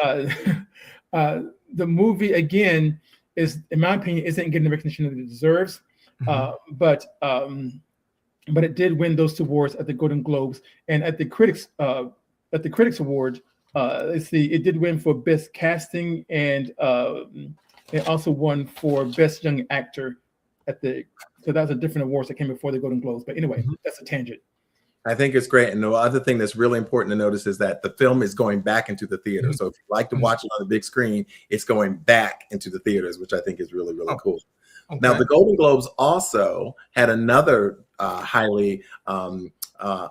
the movie, again, is, in my opinion, isn't getting the recognition that it deserves. But it did win those 2 awards at the Golden Globes. And at the Critics Award, let's see, it did win for Best Casting, and it also won for Best Young Actor so that was a different awards that came before the Golden Globes. But anyway, that's a tangent. I think it's great. And the other thing that's really important to notice is that the film is going back into the theater. So if you like to watch it on the big screen, it's going back into the theaters, which I think is really, really cool. Okay. Now, the Golden Globes also had another highly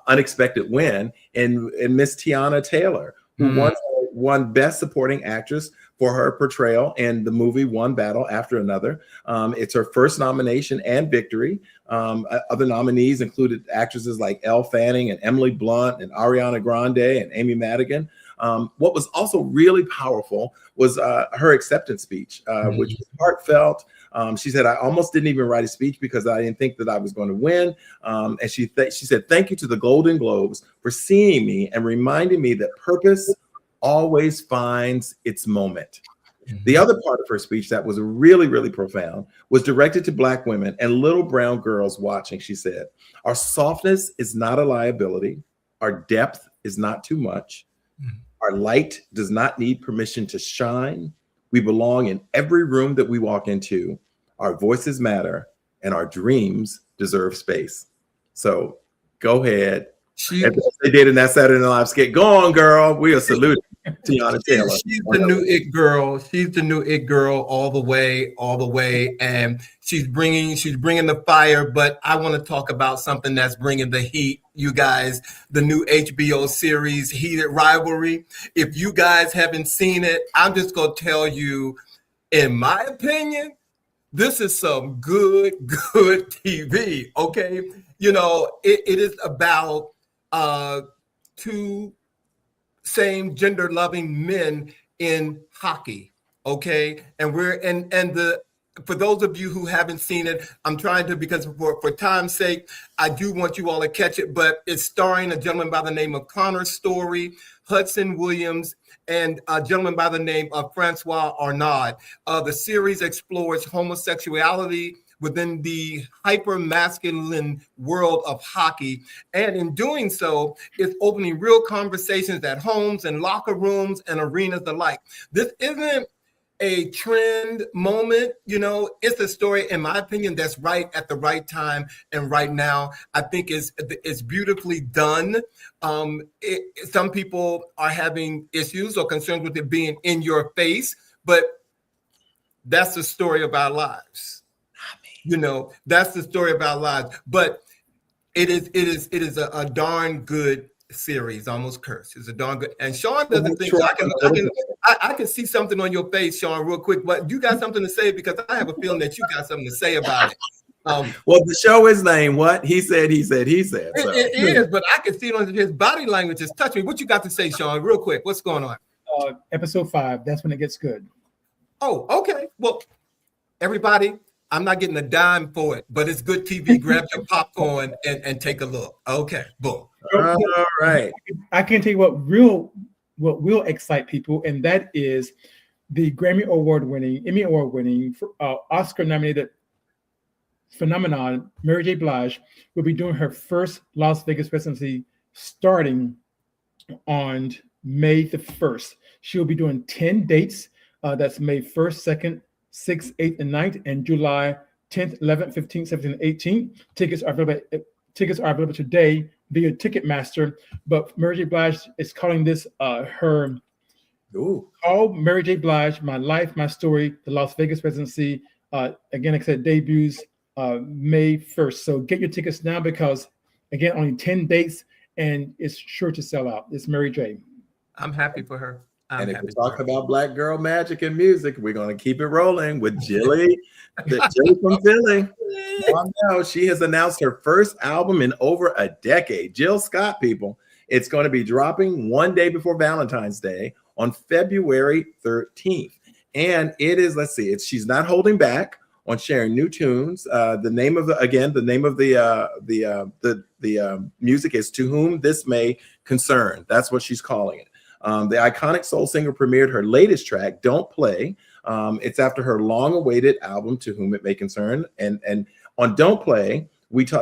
unexpected win in Miss Tiana Taylor, who won Best Supporting Actress for her portrayal in the movie One Battle After Another. It's her first nomination and victory. Other nominees included actresses like Elle Fanning and Emily Blunt and Ariana Grande and Amy Madigan. What was also really powerful was her acceptance speech, which was heartfelt. She said, I almost didn't even write a speech because I didn't think that I was going to win. And she said, thank you to the Golden Globes for seeing me and reminding me that purpose always finds its moment. The other part of her speech that was really, really profound was directed to Black women and little brown girls watching. She said, our softness is not a liability. Our depth is not too much. Our light does not need permission to shine. We belong in every room that we walk into. Our voices matter and our dreams deserve space. So go ahead. As they did in that Saturday Night Live skit. Go on, girl. We are saluting Tiana Taylor. She's the new it girl. She's the new it girl all the way. And she's bringing the fire. But I want to talk about something that's bringing the heat. You guys, the new HBO series, Heated Rivalry. If you guys haven't seen it, I'm just going to tell you, in my opinion, this is some good TV. Okay. It is about 2 same gender loving men in hockey. Okay. And for those of you who haven't seen it, I'm trying to, because for time's sake, I do want you all to catch it, but it's starring a gentleman by the name of Connor Story, Hudson Williams, and a gentleman by the name of Francois Arnaud. The series explores homosexuality within the hyper-masculine world of hockey. And in doing so, it's opening real conversations at homes and locker rooms and arenas alike. This isn't a trend moment, it's a story, in my opinion, that's right at the right time and right now. I think it's beautifully done. Some people are having issues or concerns with it being in your face, but that's the story of our lives. That's the story of our lives. But It is a darn good series. Almost cursed. It's a darn good. And Shawn doesn't think so. I can see something on your face, Shawn, real quick. But you got something to say, because I have a feeling that you got something to say about it. Well, the show is named what? He said. So. It is, but I can see it on his body language is touching me. What you got to say, Shawn, real quick? What's going on? Episode 5. That's when it gets good. Oh, okay. Well, everybody, I'm not getting a dime for it, but it's good TV. Grab your popcorn and take a look. Okay, boom. All right. I can tell you what will excite people, and that is the Emmy Award winning, Oscar nominated phenomenon, Mary J. Blige, will be doing her first Las Vegas residency starting on May the 1st. She'll be doing 10 dates. That's May 1st, 2nd, 6th, 8th, and 9th, and July 10th, 11th, 15th, 17th, and 18th. Tickets are available today via Ticketmaster, but Mary J. Blige is calling this her Call Mary J. Blige, My Life, My Story, the Las Vegas residency. Again, like I said, debuts May 1st. So get your tickets now, because, again, only 10 dates, and it's sure to sell out. It's Mary J. I'm happy for her. And if we talk about Black girl magic and music, we're going to keep it rolling with Jilly, Jilly from Philly. No, she has announced her first album in over a decade. Jill Scott, people. It's going to be dropping one day before Valentine's Day on February 13th. And it is, She's Not Holding Back on sharing new tunes. The name of the music is To Whom This May Concern. That's what she's calling it. The iconic soul singer premiered her latest track, Don't Play. It's after her long-awaited album, To Whom It May Concern. And on Don't Play,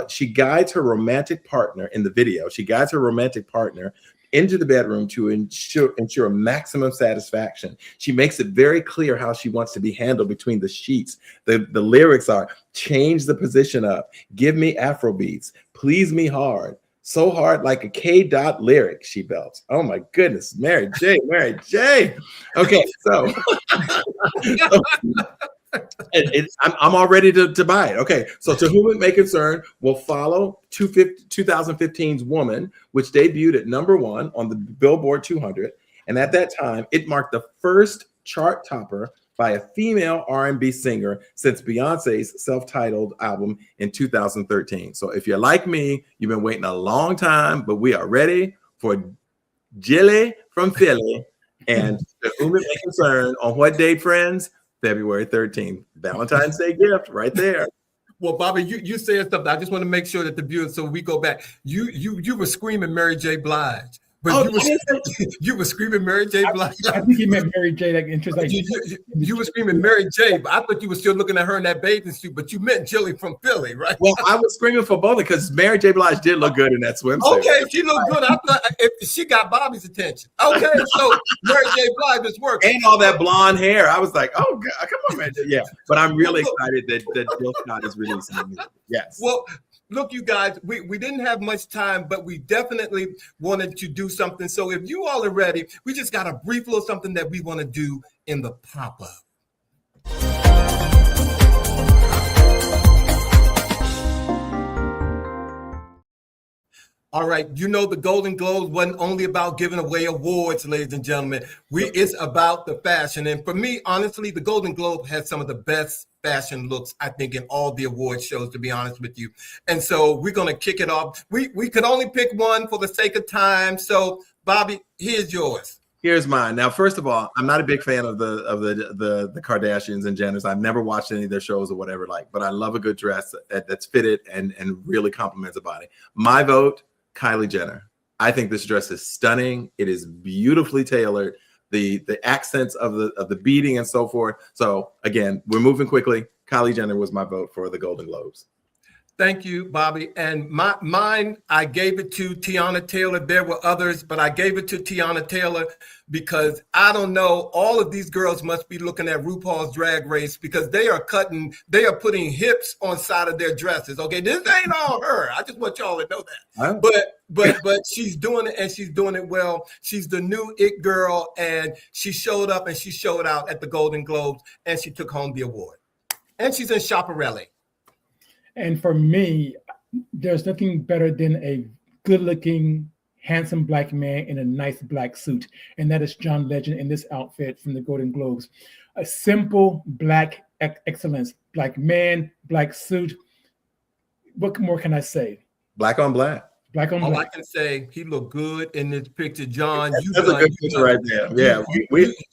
she guides her romantic partner in the video. She guides her romantic partner into the bedroom to ensure maximum satisfaction. She makes it very clear how she wants to be handled between the sheets. The lyrics are, change the position up, give me Afro beats, please me hard, so hard like a K-dot lyric, she belts. Oh my goodness, Mary J. Okay, so I'm all ready to buy it. Okay, so To Whom It May Concern will follow 2015's Woman, which debuted at #1 on the Billboard 200. And at that time, it marked the first chart topper by a female R&B singer since Beyonce's self-titled album in 2013. So if you're like me, you've been waiting a long time, but we are ready for Jilly from Philly and To Whom It May Concern on what date, friends? February 13th. Valentine's Day gift right there. Well, Bobby, you said something. I just want to make sure that the viewers, so we go back. You were screaming Mary J. Blige. But you were screaming Mary J. Blige. I think you meant Mary J. Like interest. Like you were screaming Mary J. But I thought you were still looking at her in that bathing suit. But you meant Jilly from Philly, right? Well, I was screaming for both because Mary J. Blige did look good in that swimsuit. Okay, she looked good. I thought she got Bobby's attention. Okay, so Mary J. Blige is working. And all that blonde hair. I was like, oh God, come on, Mary J. Yeah, but I'm really excited that Jill Scott is releasing the music. Yes. Well. Look, you guys, we didn't have much time, but we definitely wanted to do something. So if you all are ready, we just got a brief little something that we want to do in the pop-up. All right, you know the Golden Globes wasn't only about giving away awards, ladies and gentlemen. It's about the fashion. And for me, honestly, the Golden Globe has some of the best fashion looks, I think, in all the award shows, to be honest with you. And so we're going to kick it off. We could only pick one for the sake of time. So, Bobby, here's yours. Here's mine. Now, first of all, I'm not a big fan of the Kardashians and Jenners. I've never watched any of their shows or whatever, but I love a good dress that's fitted and really complements a body. My vote, Kylie Jenner. I think this dress is stunning. It is beautifully tailored. The accents of the beading and so forth. So again, we're moving quickly. Kylie Jenner was my vote for the Golden Globes. Thank you, Bobby. And mine, I gave it to Tiana Taylor. There were others, but I gave it to Tiana Taylor because I don't know. All of these girls must be looking at RuPaul's Drag Race because they are putting hips on side of their dresses. Okay, this ain't all her. I just want y'all to know that. Huh? But she's doing it and she's doing it well. She's the new it girl, and she showed up and she showed out at the Golden Globes and she took home the award. And she's in Chaparelli. And for me, there's nothing better than a good-looking, handsome black man in a nice black suit, and that is John Legend in this outfit from the Golden Globes. A simple black excellence, black man, black suit. What more can I say? Black on black. Black on All black. I can say, he looked good in this picture, John. That's a good picture right there. Yeah,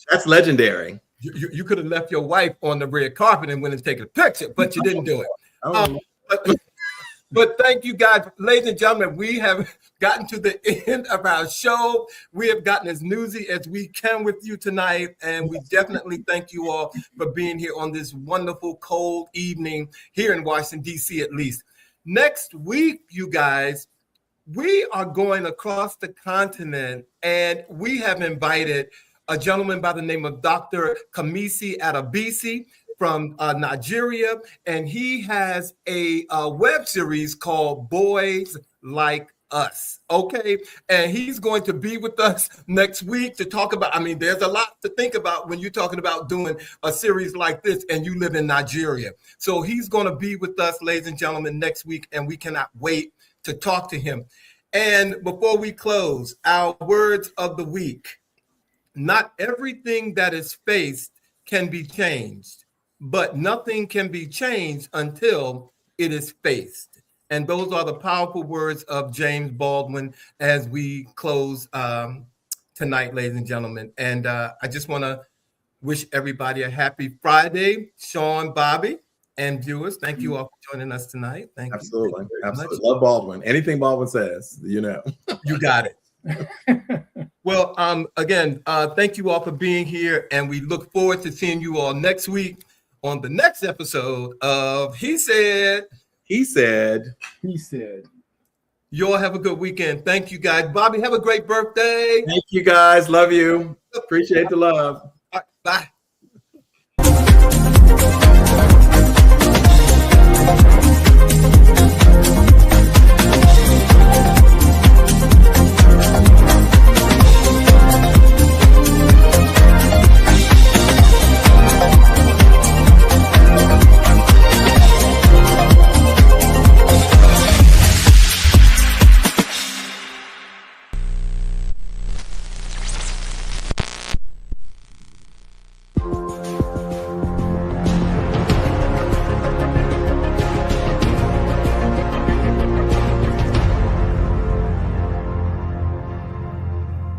that's legendary. You could have left your wife on the red carpet and went and taken a picture, but you didn't do it. But thank you guys, ladies and gentlemen. We have gotten to the end of our show. We have gotten as newsy as we can with you tonight, and we definitely thank you all for being here on this wonderful cold evening here in Washington, D.C. at least. Next week, you guys, we are going across the continent, and we have invited a gentleman by the name of Dr. Kamisi Adebisi from Nigeria, and he has a web series called Boys Like Us, okay? And he's going to be with us next week to talk about, I mean, there's a lot to think about when you're talking about doing a series like this and you live in Nigeria. So he's going to be with us, ladies and gentlemen, next week, and we cannot wait to talk to him. And before we close, our words of the week. Not everything that is faced can be changed, but nothing can be changed until it is faced. And those are the powerful words of James Baldwin as we close tonight, ladies and gentlemen. And I just want to wish everybody a happy Friday. Shawn, Bobby, and viewers, thank you all for joining us tonight. Thank you. Absolutely. Love Baldwin. Anything Baldwin says, you know. You got it. Well, again, thank you all for being here, and we look forward to seeing you all next week on the next episode of He Said. He said. He said. You all have a good weekend. Thank you, guys. Bobby, have a great birthday. Thank you, guys. Love you. Appreciate the love.